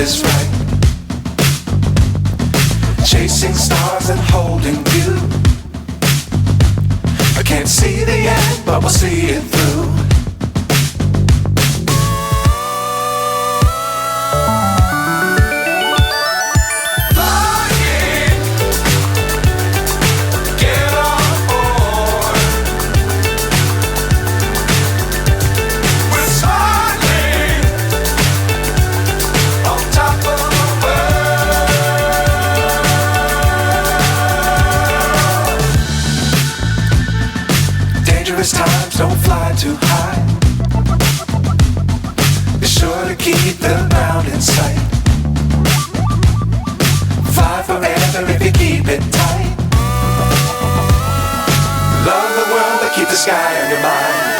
is right. Chasing stars and holding you. I can't see the end, but we'll see it through. Times don't fly too high. Be sure to keep the ground in sight. Fly forever if you keep it tight. Love the world but keep the sky on your mind.